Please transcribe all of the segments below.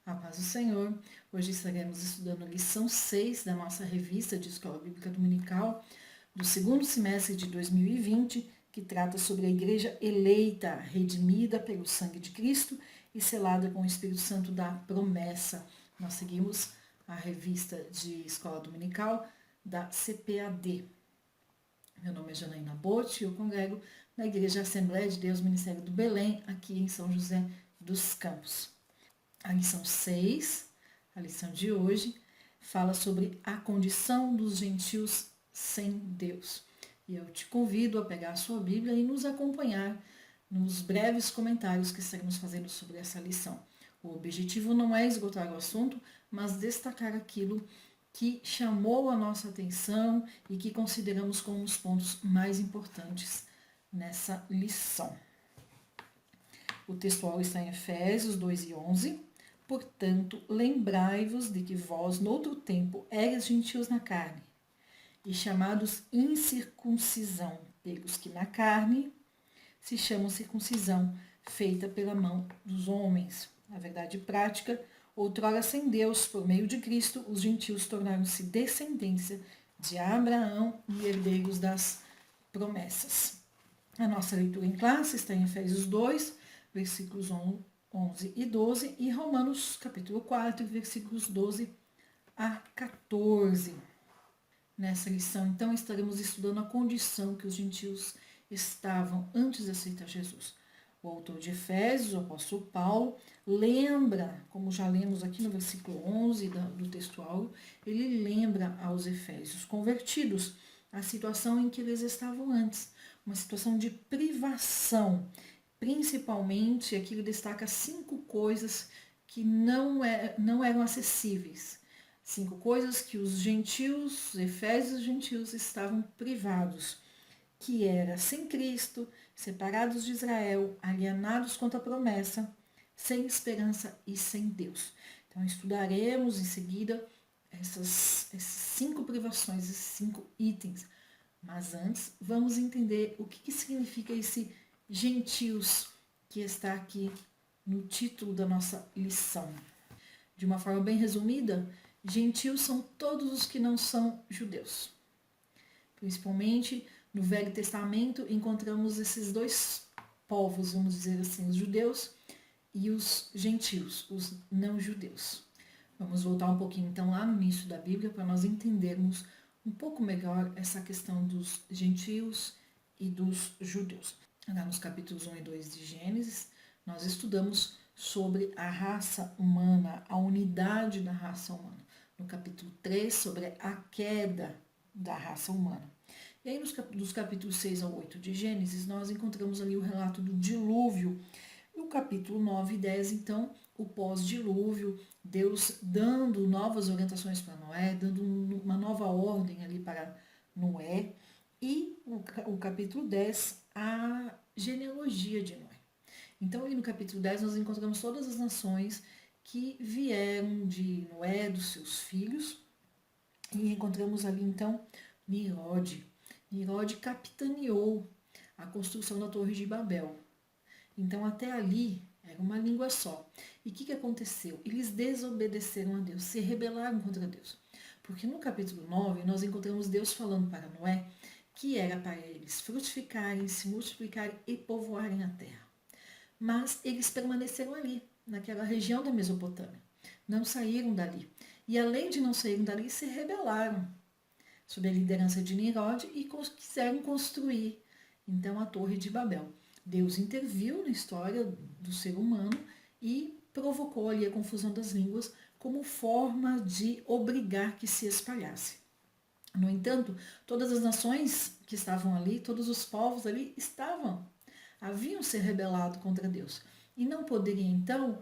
A paz do Senhor. Hoje estaremos estudando a lição 6 da nossa revista de Escola Bíblica Dominical do segundo semestre de 2020, que trata sobre a igreja eleita, redimida pelo sangue de Cristo e selada com o Espírito Santo da promessa. Nós seguimos a revista de Escola Dominical da CPAD. Meu nome é Janaína Botti e eu congrego na Igreja Assembleia de Deus Ministério do Belém, aqui em São José dos Campos. A lição 6, a lição de hoje, fala sobre a condição dos gentios sem Deus. E eu te convido a pegar a sua Bíblia e nos acompanhar nos breves comentários que estaremos fazendo sobre essa lição. O objetivo não é esgotar o assunto, mas destacar aquilo que chamou a nossa atenção e que consideramos como os pontos mais importantes nessa lição. O textual está em Efésios 2:11. Portanto, lembrai-vos de que vós, noutro tempo, eres gentios na carne, e chamados incircuncisão, pelos que na carne se chamam circuncisão, feita pela mão dos homens. Na verdade prática, outrora sem Deus, por meio de Cristo, os gentios tornaram-se descendência de Abraão e herdeiros das promessas. A nossa leitura em classe está em Efésios 2, versículos 11 e 12, e Romanos capítulo 4, versículos 12 a 14. Nessa lição, então, estaremos estudando a condição que os gentios estavam antes de aceitar Jesus. O autor de Efésios, o apóstolo Paulo, lembra, como já lemos aqui no versículo 11 do textual, ele lembra aos efésios convertidos a situação em que eles estavam antes, uma situação de privação. Principalmente, aqui ele destaca 5 coisas que não eram acessíveis. 5 coisas que os gentios, os efésios gentios, estavam privados. Que era sem Cristo, separados de Israel, alienados contra a promessa, sem esperança e sem Deus. Então, estudaremos em seguida essas 5 privações, esses 5 itens. Mas antes, vamos entender o que significa esse gentios, que está aqui no título da nossa lição. De uma forma bem resumida, gentios são todos os que não são judeus. Principalmente no Velho Testamento encontramos esses 2 povos, vamos dizer assim, os judeus e os gentios, os não judeus. Vamos voltar um pouquinho então lá no início da Bíblia para nós entendermos um pouco melhor essa questão dos gentios e dos judeus. Lá nos capítulos 1 e 2 de Gênesis, nós estudamos sobre a raça humana, a unidade da raça humana. No capítulo 3, sobre a queda da raça humana. E aí, dos capítulos 6 ao 8 de Gênesis, nós encontramos ali o relato do dilúvio. No capítulo 9 e 10, então, o pós-dilúvio, Deus dando novas orientações para Noé, dando uma nova ordem ali para Noé. E o capítulo 10, a genealogia de Noé. Então, ali no capítulo 10, nós encontramos todas as nações que vieram de Noé, dos seus filhos, e encontramos ali, então, Nimrod. Nimrod capitaneou a construção da Torre de Babel. Então, até ali, era uma língua só. E o que aconteceu? Eles desobedeceram a Deus, se rebelaram contra Deus. Porque no capítulo 9, nós encontramos Deus falando para Noé que era para eles frutificarem, se multiplicarem e povoarem a terra. Mas eles permaneceram ali, naquela região da Mesopotâmia. Não saíram dali. E além de não saírem dali, se rebelaram sob a liderança de Nimrod e quiseram construir, então, a Torre de Babel. Deus interviu na história do ser humano e provocou ali a confusão das línguas como forma de obrigar que se espalhasse. No entanto, todas as nações que estavam ali, todos os povos ali haviam se rebelado contra Deus. E não poderia, então,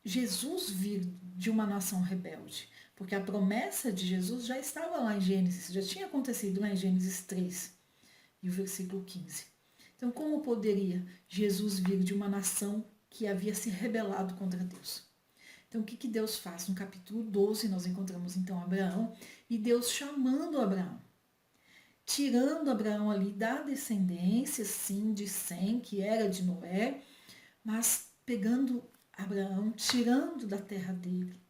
Jesus vir de uma nação rebelde, porque a promessa de Jesus já estava lá em Gênesis, já tinha acontecido lá em Gênesis 3, e o versículo 15. Então, como poderia Jesus vir de uma nação que havia se rebelado contra Deus? Então, o que Deus faz? No capítulo 12, nós encontramos então Abraão e Deus chamando Abraão, tirando Abraão ali da descendência, sim, de Sem, que era de Noé, mas pegando Abraão, tirando da terra dele,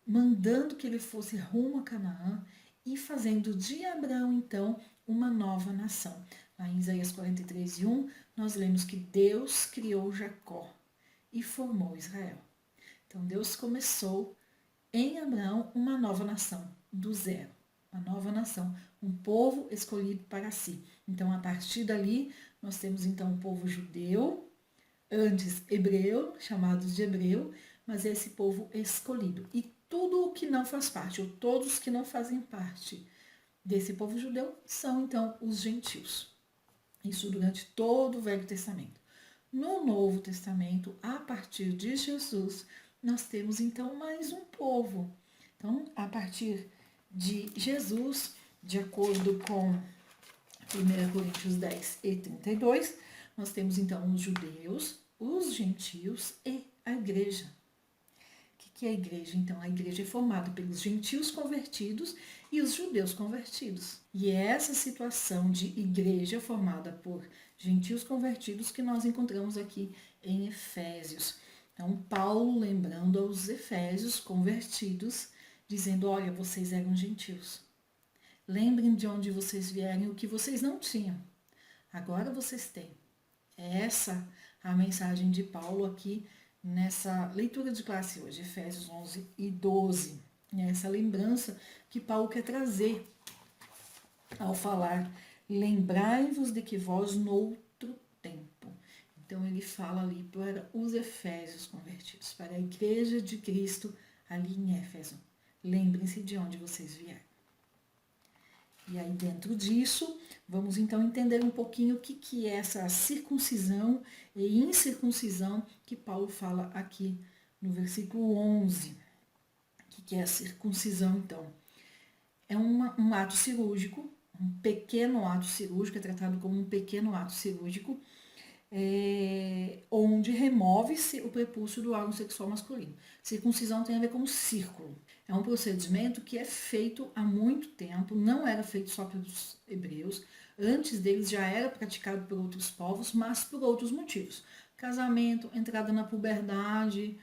mandando que ele fosse rumo a Canaã e fazendo de Abraão, então, uma nova nação. Lá em Isaías 43:1, nós lemos que Deus criou Jacó e formou Israel. Então, Deus começou em Abraão uma nova nação, do zero. Uma nova nação, um povo escolhido para si. Então, a partir dali, nós temos então o povo judeu, antes hebreu, chamados de hebreu, mas esse povo escolhido. E tudo o que não faz parte, ou todos que não fazem parte desse povo judeu, são então os gentios. Isso durante todo o Velho Testamento. No Novo Testamento, a partir de Jesus, nós temos então mais um povo. Então, a partir de Jesus, de acordo com 1 Coríntios 10:32, nós temos então os judeus, os gentios e a igreja. O que é a igreja? Então, a igreja é formada pelos gentios convertidos e os judeus convertidos. E é essa situação de igreja formada por gentios convertidos que nós encontramos aqui em Efésios. Então, Paulo lembrando aos efésios convertidos, dizendo, olha, vocês eram gentios. Lembrem de onde vocês vieram e o que vocês não tinham. Agora vocês têm. É essa a mensagem de Paulo aqui nessa leitura de classe hoje, Efésios 11:12. É essa lembrança que Paulo quer trazer ao falar, lembrai-vos de que vós noutro tempo. Então ele fala ali para os efésios convertidos, para a igreja de Cristo ali em Éfeso. Lembrem-se de onde vocês vieram. E aí dentro disso, vamos então entender um pouquinho o que é essa circuncisão e incircuncisão que Paulo fala aqui no versículo 11. O que é a circuncisão então? É um ato cirúrgico, um pequeno ato cirúrgico, é tratado como um pequeno ato cirúrgico, onde remove-se o prepúcio do órgão sexual masculino. Circuncisão tem a ver com um círculo. É um procedimento que é feito há muito tempo, não era feito só pelos hebreus, antes deles já era praticado por outros povos, mas por outros motivos. Casamento, entrada na puberdade,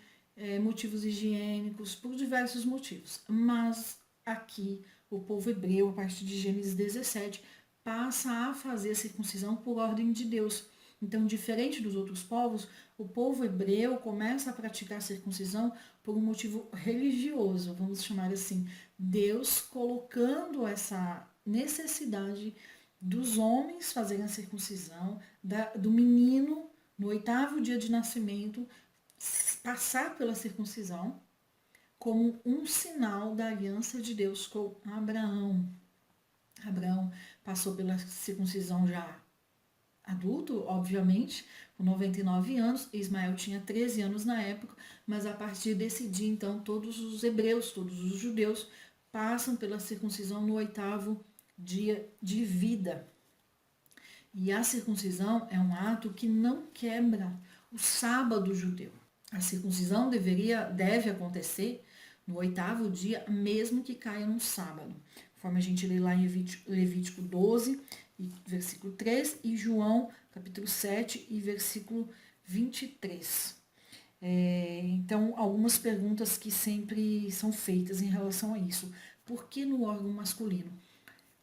motivos higiênicos, por diversos motivos. Mas aqui, o povo hebreu, a partir de Gênesis 17, passa a fazer a circuncisão por ordem de Deus. Então, diferente dos outros povos, o povo hebreu começa a praticar a circuncisão por um motivo religioso, vamos chamar assim. Deus colocando essa necessidade dos homens fazerem a circuncisão, do menino, no 8º dia de nascimento, passar pela circuncisão como um sinal da aliança de Deus com Abraão. Abraão passou pela circuncisão já adulto, obviamente, com 99 anos, Ismael tinha 13 anos na época, mas a partir desse dia, então, todos os hebreus, todos os judeus, passam pela circuncisão no 8º dia de vida. E a circuncisão é um ato que não quebra o sábado judeu. A circuncisão deve acontecer no 8º dia, mesmo que caia no sábado. Conforme a gente lê lá em Levítico 12, versículo 3, e João, capítulo 7, e versículo 23. Então, algumas perguntas que sempre são feitas em relação a isso. Por que no órgão masculino?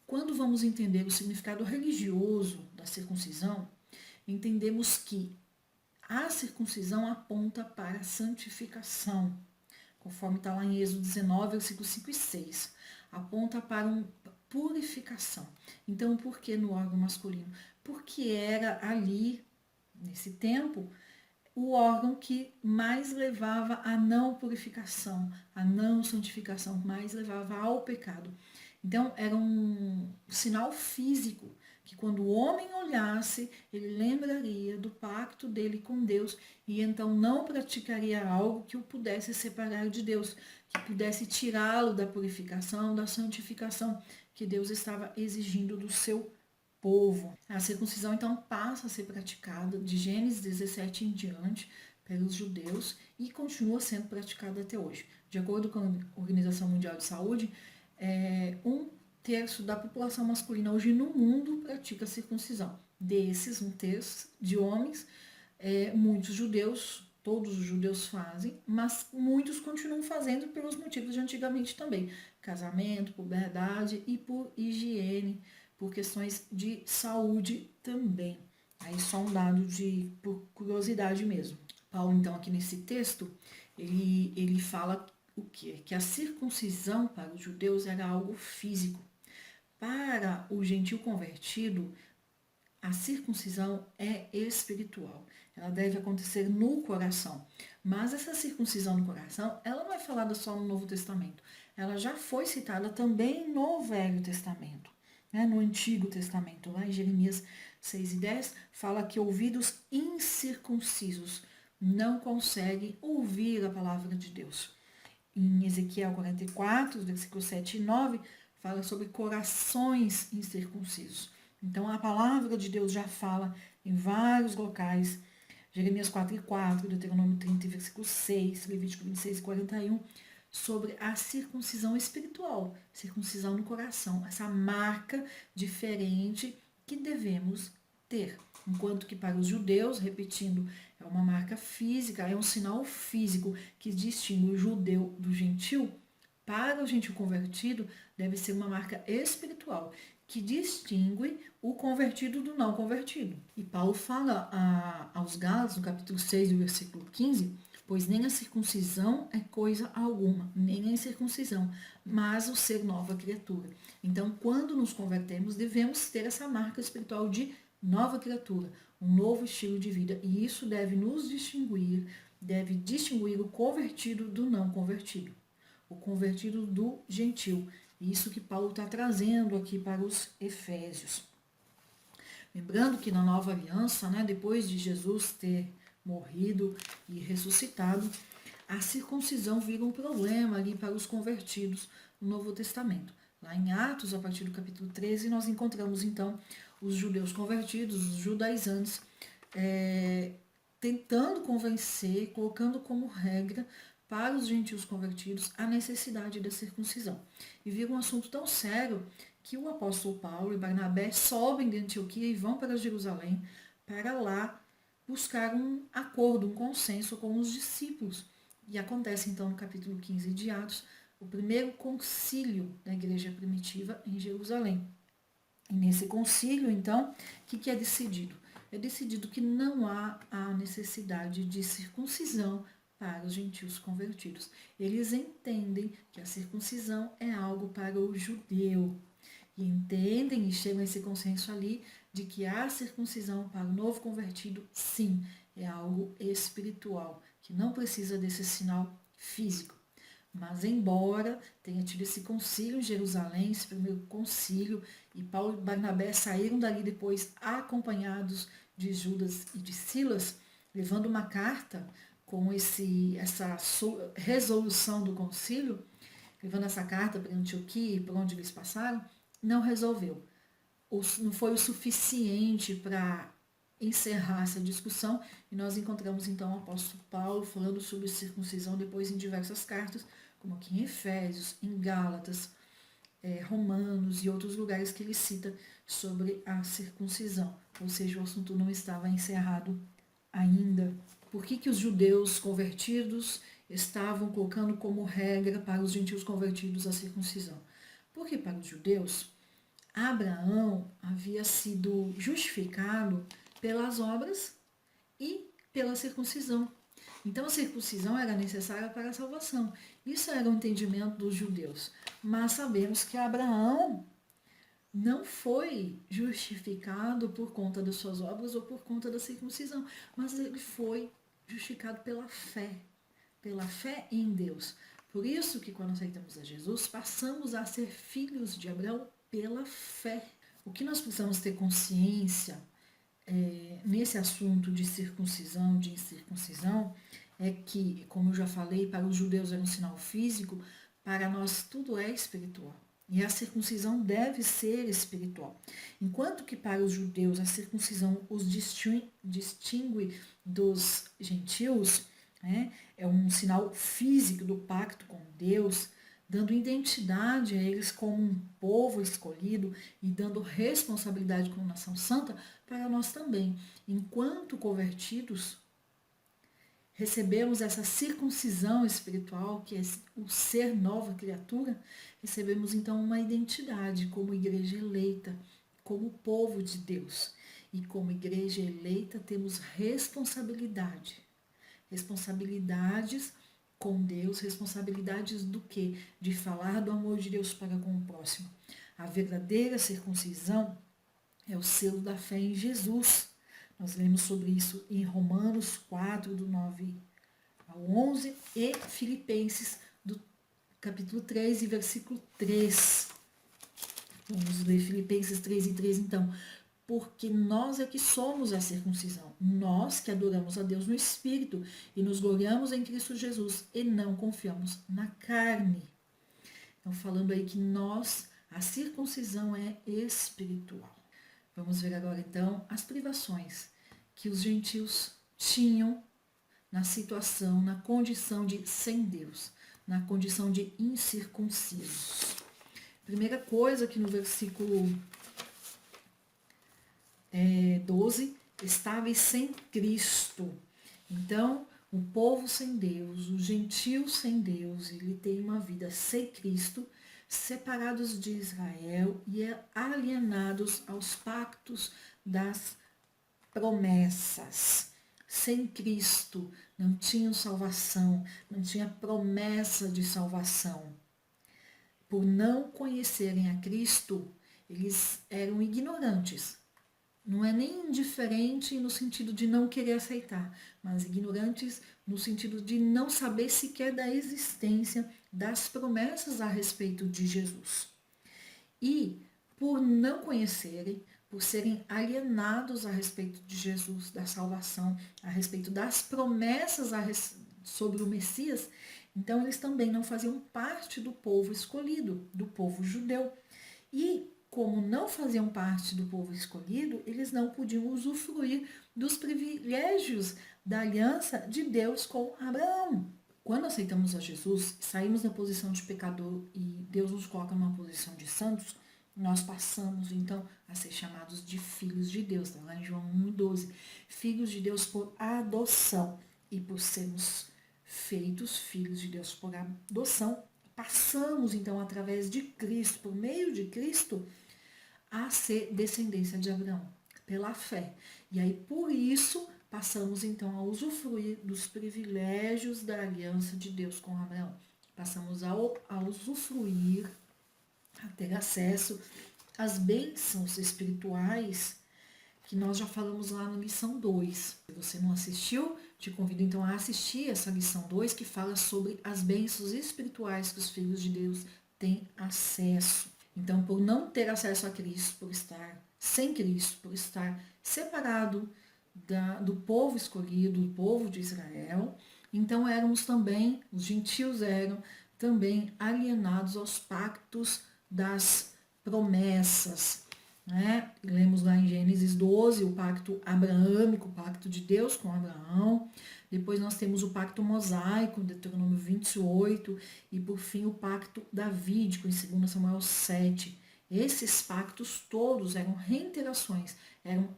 Quando vamos entender o significado religioso da circuncisão, entendemos que a circuncisão aponta para a santificação, conforme está lá em Êxodo 19, versículos 5 e 6. Aponta para uma purificação. Então, por que no órgão masculino? Porque era ali, nesse tempo, o órgão que mais levava à não purificação, à não santificação, mais levava ao pecado. Então, era um sinal físico que quando o homem olhasse, ele lembraria do pacto dele com Deus e então não praticaria algo que o pudesse separar de Deus, que pudesse tirá-lo da purificação, da santificação que Deus estava exigindo do seu povo. A circuncisão então passa a ser praticada de Gênesis 17 em diante pelos judeus e continua sendo praticada até hoje. De acordo com a Organização Mundial de Saúde, 1/3 da população masculina hoje no mundo pratica circuncisão. Desses 1/3 de homens, muitos judeus Todos os judeus fazem, mas muitos continuam fazendo pelos motivos de antigamente também. Casamento, puberdade e por higiene, por questões de saúde também. Aí só um dado por curiosidade mesmo. Paulo, então, aqui nesse texto, ele fala o quê? Que a circuncisão para os judeus era algo físico. Para o gentil convertido, a circuncisão é espiritual. Ela deve acontecer no coração. Mas essa circuncisão no coração, ela não é falada só no Novo Testamento. Ela já foi citada também no Velho Testamento, né? No Antigo Testamento. Lá em Jeremias 6:10, fala que ouvidos incircuncisos não conseguem ouvir a palavra de Deus. Em Ezequiel 44, versículos 7 e 9, fala sobre corações incircuncisos. Então, a palavra de Deus já fala em vários locais, Jeremias 4:4, Deuteronômio 30, versículo 6, Levítico 26 e 41, sobre a circuncisão espiritual, circuncisão no coração, essa marca diferente que devemos ter. Enquanto que para os judeus, repetindo, é uma marca física, é um sinal físico que distingue o judeu do gentil. Para o gentil convertido, deve ser uma marca espiritual, que distingue o convertido do não convertido. E Paulo fala aos Gálatas, no capítulo 6, versículo 15, pois nem a circuncisão é coisa alguma, nem a incircuncisão, mas o ser nova criatura. Então, quando nos convertemos, devemos ter essa marca espiritual de nova criatura, um novo estilo de vida, e isso deve nos distinguir, deve distinguir o convertido do não convertido, o convertido do gentil. Isso que Paulo está trazendo aqui para os Efésios. Lembrando que na nova aliança, né, depois de Jesus ter morrido e ressuscitado, a circuncisão vira um problema ali para os convertidos no Novo Testamento. Lá em Atos, a partir do capítulo 13, nós encontramos então os judeus convertidos, os judaizantes, tentando convencer, colocando como regra para os gentios convertidos a necessidade da circuncisão. E vira um assunto tão sério que o apóstolo Paulo e Barnabé sobem de Antioquia e vão para Jerusalém para lá buscar um acordo, um consenso com os discípulos. E acontece então no capítulo 15 de Atos, o primeiro concílio da igreja primitiva em Jerusalém. E nesse concílio, então, o que é decidido? É decidido que não há a necessidade de circuncisão para os gentios convertidos. Eles entendem que a circuncisão é algo para o judeu. E entendem e chegam a esse consenso ali de que a circuncisão para o novo convertido, sim, é algo espiritual, que não precisa desse sinal físico. Mas embora tenha tido esse concílio em Jerusalém, esse primeiro concílio, e Paulo e Barnabé saíram dali depois acompanhados de Judas e de Silas, levando uma carta com essa resolução do concílio, levando essa carta para Antioquia e por onde eles passaram, não resolveu. Não foi o suficiente para encerrar essa discussão, e nós encontramos então o apóstolo Paulo falando sobre circuncisão depois em diversas cartas, como aqui em Efésios, em Gálatas, Romanos e outros lugares que ele cita sobre a circuncisão. Ou seja, o assunto não estava encerrado ainda. Por que os judeus convertidos estavam colocando como regra para os gentios convertidos a circuncisão? Porque para os judeus, Abraão havia sido justificado pelas obras e pela circuncisão. Então a circuncisão era necessária para a salvação. Isso era o entendimento dos judeus. Mas sabemos que Abraão não foi justificado por conta das suas obras ou por conta da circuncisão, mas ele foi justificado pela fé em Deus. Por isso que quando aceitamos a Jesus, passamos a ser filhos de Abraão pela fé. O que nós precisamos ter consciência nesse assunto de circuncisão, de incircuncisão, é que, como eu já falei, para os judeus era um sinal físico, para nós tudo é espiritual. E a circuncisão deve ser espiritual. Enquanto que para os judeus a circuncisão os distingue dos gentios, né, é um sinal físico do pacto com Deus, dando identidade a eles como um povo escolhido e dando responsabilidade como nação santa, para nós também, enquanto convertidos, recebemos essa circuncisão espiritual, que é o ser nova criatura, recebemos então uma identidade como igreja eleita, como povo de Deus. E como igreja eleita temos responsabilidade. Responsabilidades com Deus, responsabilidades do quê? De falar do amor de Deus para com o próximo. A verdadeira circuncisão é o selo da fé em Jesus. Nós lemos sobre isso em Romanos 4, do 9 ao 11, e Filipenses, do capítulo 3 e versículo 3. Vamos ler Filipenses 3 e 3, então. Porque nós é que somos a circuncisão, nós que adoramos a Deus no Espírito e nos gloriamos em Cristo Jesus e não confiamos na carne. Então, falando aí que nós, a circuncisão é espiritual. Vamos ver agora, então, as privações que os gentios tinham na situação, na condição de sem Deus, na condição de incircuncisos. Primeira coisa que no versículo 12, estáveis sem Cristo. Então, o povo sem Deus, o gentio sem Deus, ele tem uma vida sem Cristo, separados de Israel e alienados aos pactos das promessas. Sem Cristo, não tinham salvação, não tinha promessa de salvação. Por não conhecerem a Cristo, eles eram ignorantes. Não é nem indiferente no sentido de não querer aceitar, mas ignorantes no sentido de não saber sequer da existência das promessas a respeito de Jesus. E por não conhecerem, por serem alienados a respeito de Jesus, da salvação, a respeito das promessas sobre o Messias, então eles também não faziam parte do povo escolhido, do povo judeu. E como não faziam parte do povo escolhido, eles não podiam usufruir dos privilégios da aliança de Deus com Abraão. Quando aceitamos a Jesus, saímos da posição de pecador e Deus nos coloca numa posição de santos, nós passamos então a ser chamados de filhos de Deus, lá em João 1:12. Filhos de Deus por adoção, e por sermos feitos filhos de Deus por adoção, passamos então através de Cristo, por meio de Cristo, a ser descendência de Abraão, pela fé. E aí, por isso, passamos então a usufruir dos privilégios da aliança de Deus com Abraão. Passamos a usufruir, a ter acesso às bênçãos espirituais que nós já falamos lá na lição 2. Se você não assistiu, te convido então a assistir essa lição 2, que fala sobre as bênçãos espirituais que os filhos de Deus têm acesso. Então, por não ter acesso a Cristo, por estar sem Cristo, por estar separado do povo escolhido, do povo de Israel, então éramos também, os gentios eram também alienados aos pactos das promessas. Né? Lemos lá em Gênesis 12 o pacto abraâmico, o pacto de Deus com Abraão. Depois nós temos o pacto mosaico, Deuteronômio 28, e por fim o pacto davídico, em 2 Samuel 7. Esses pactos todos eram reiterações, eram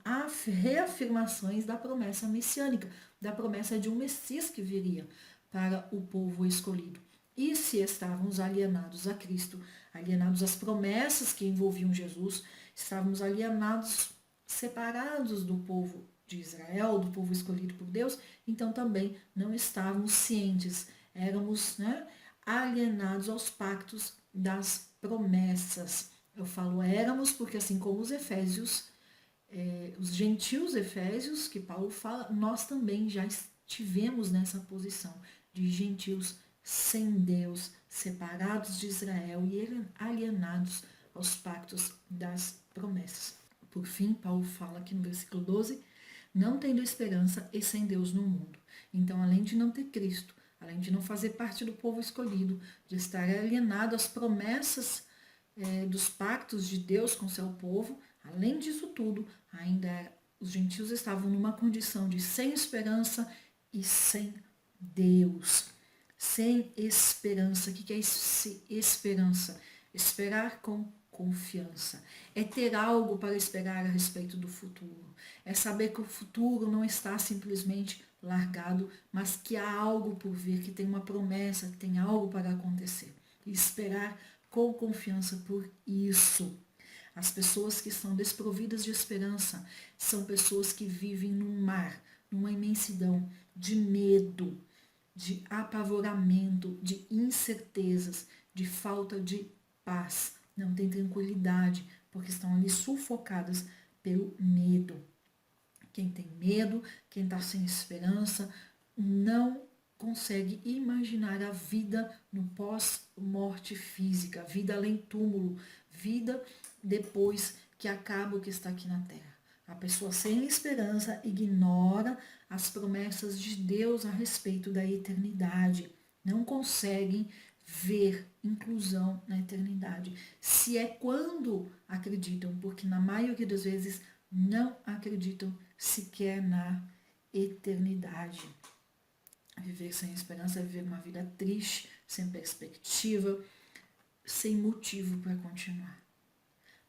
reafirmações da promessa messiânica, da promessa de um Messias que viria para o povo escolhido. E se estávamos alienados a Cristo, alienados às promessas que envolviam Jesus, estávamos alienados, separados do povo de Israel, do povo escolhido por Deus, então também não estávamos cientes, éramos alienados aos pactos das promessas. Eu falo éramos porque, assim como os efésios, os gentios efésios, que Paulo fala, nós também já estivemos nessa posição de gentios sem Deus, separados de Israel e alienados aos pactos das promessas. Por fim, Paulo fala aqui no versículo 12, não tendo esperança e sem Deus no mundo. Então, além de não ter Cristo, além de não fazer parte do povo escolhido, de estar alienado às promessas dos pactos de Deus com seu povo, além disso tudo, ainda os gentios estavam numa condição de sem esperança e sem Deus. Sem esperança. O que é esperança? Esperar com confiança. É ter algo para esperar a respeito do futuro. É saber que o futuro não está simplesmente largado, mas que há algo por vir, que tem uma promessa, que tem algo para acontecer. E esperar com confiança por isso. As pessoas que são desprovidas de esperança são pessoas que vivem num mar, numa imensidão de medo, de apavoramento, de incertezas, de falta de paz. Não tem tranquilidade, porque estão ali sufocadas pelo medo. Quem tem medo, quem está sem esperança, não consegue imaginar a vida no pós-morte física, a vida além túmulo, vida depois que acaba o que está aqui na Terra. A pessoa sem esperança ignora as promessas de Deus a respeito da eternidade. Não conseguem ver inclusão na eternidade. Se é quando acreditam, porque na maioria das vezes não acreditam sequer na eternidade. Viver sem esperança é viver uma vida triste, sem perspectiva, sem motivo para continuar.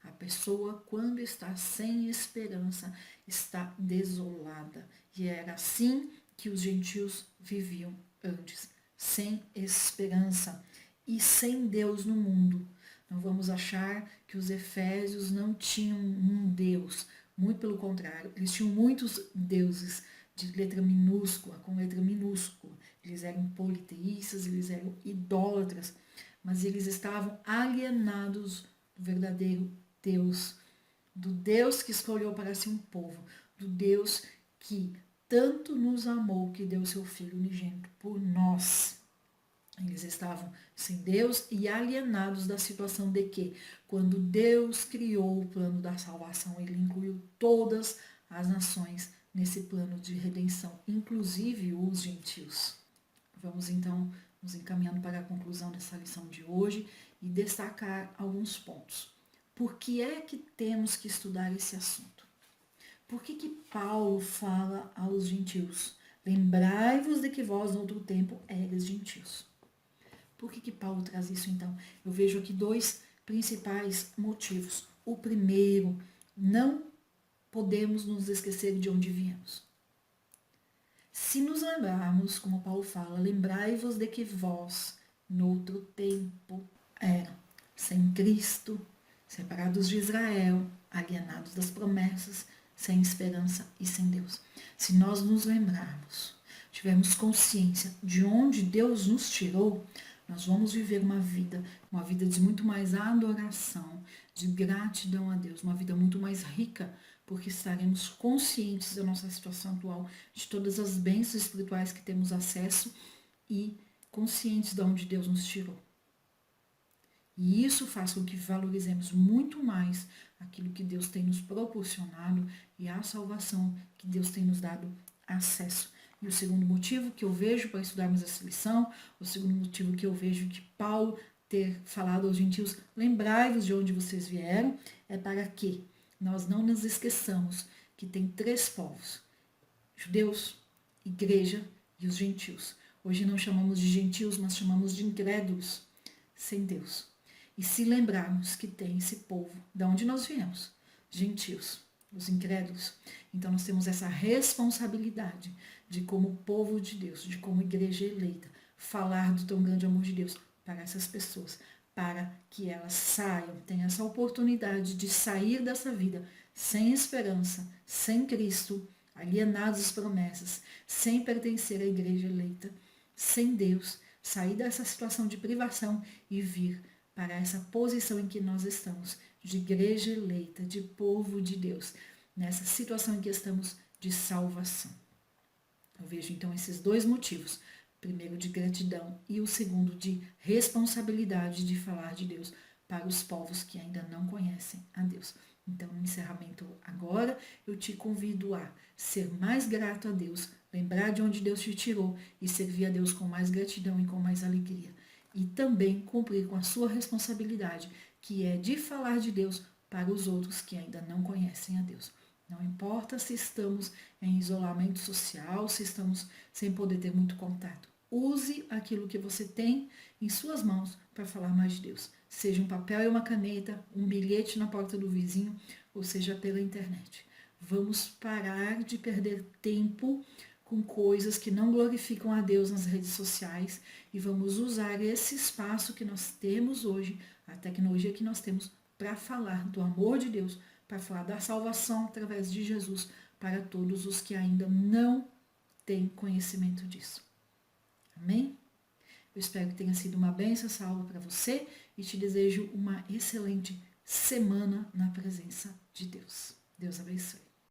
A pessoa, quando está sem esperança, está desolada. E era assim que os gentios viviam antes, sem esperança e sem Deus no mundo. Não vamos achar que os efésios não tinham um Deus. Muito pelo contrário, eles tinham muitos deuses de letra minúscula, com letra minúscula. Eles eram politeístas, eles eram idólatras, mas eles estavam alienados do verdadeiro Deus, do Deus que escolheu para si um povo, do Deus que tanto nos amou que deu seu Filho unigênito por nós. Eles estavam sem Deus e alienados da situação de que, quando Deus criou o plano da salvação, ele incluiu todas as nações nesse plano de redenção, inclusive os gentios. Vamos então nos encaminhando para a conclusão dessa lição de hoje e destacar alguns pontos. Por que é que temos que estudar esse assunto? Por que Paulo fala aos gentios? Lembrai-vos de que vós, no outro tempo, eres gentios. Por que Paulo traz isso, então? Eu vejo aqui dois principais motivos. O primeiro, não podemos nos esquecer de onde viemos. Se nos lembrarmos, como Paulo fala, lembrai-vos de que vós, no outro tempo, eram sem Cristo, separados de Israel, alienados das promessas, sem esperança e sem Deus. Se nós nos lembrarmos, tivermos consciência de onde Deus nos tirou, nós vamos viver uma vida de muito mais adoração, de gratidão a Deus, uma vida muito mais rica, porque estaremos conscientes da nossa situação atual, de todas as bênçãos espirituais que temos acesso e conscientes de onde Deus nos tirou. E isso faz com que valorizemos muito mais aquilo que Deus tem nos proporcionado e a salvação que Deus tem nos dado acesso. E o segundo motivo que eu vejo para estudarmos essa lição, o segundo motivo que eu vejo que Paulo ter falado aos gentios, lembrai-vos de onde vocês vieram, é para que nós não nos esqueçamos que tem três povos, judeus, igreja e os gentios. Hoje não chamamos de gentios, mas chamamos de incrédulos, sem Deus. E se lembrarmos que tem esse povo, de onde nós viemos, gentios, os incrédulos, então nós temos essa responsabilidade de, como povo de Deus, de como igreja eleita, falar do tão grande amor de Deus para essas pessoas, para que elas saiam, tenham essa oportunidade de sair dessa vida sem esperança, sem Cristo, alienados às promessas, sem pertencer à igreja eleita, sem Deus, sair dessa situação de privação e vir para essa posição em que nós estamos, de igreja eleita, de povo de Deus, nessa situação em que estamos de salvação. Eu vejo então esses dois motivos, o primeiro de gratidão e o segundo de responsabilidade de falar de Deus para os povos que ainda não conhecem a Deus. Então, no encerramento agora, eu te convido a ser mais grato a Deus, lembrar de onde Deus te tirou e servir a Deus com mais gratidão e com mais alegria. E também cumprir com a sua responsabilidade, que é de falar de Deus para os outros que ainda não conhecem a Deus. Não importa se estamos em isolamento social, se estamos sem poder ter muito contato. Use aquilo que você tem em suas mãos para falar mais de Deus. seja um papel e uma caneta, um bilhete na porta do vizinho, ou seja pela internet. Vamos parar de perder tempo com coisas que não glorificam a Deus nas redes sociais e vamos usar esse espaço que nós temos hoje, a tecnologia que nós temos, para falar do amor de Deus, para falar da salvação através de Jesus para todos os que ainda não têm conhecimento disso. Amém? Eu espero que tenha sido uma bênção essa aula para você e te desejo uma excelente semana na presença de Deus. Deus abençoe.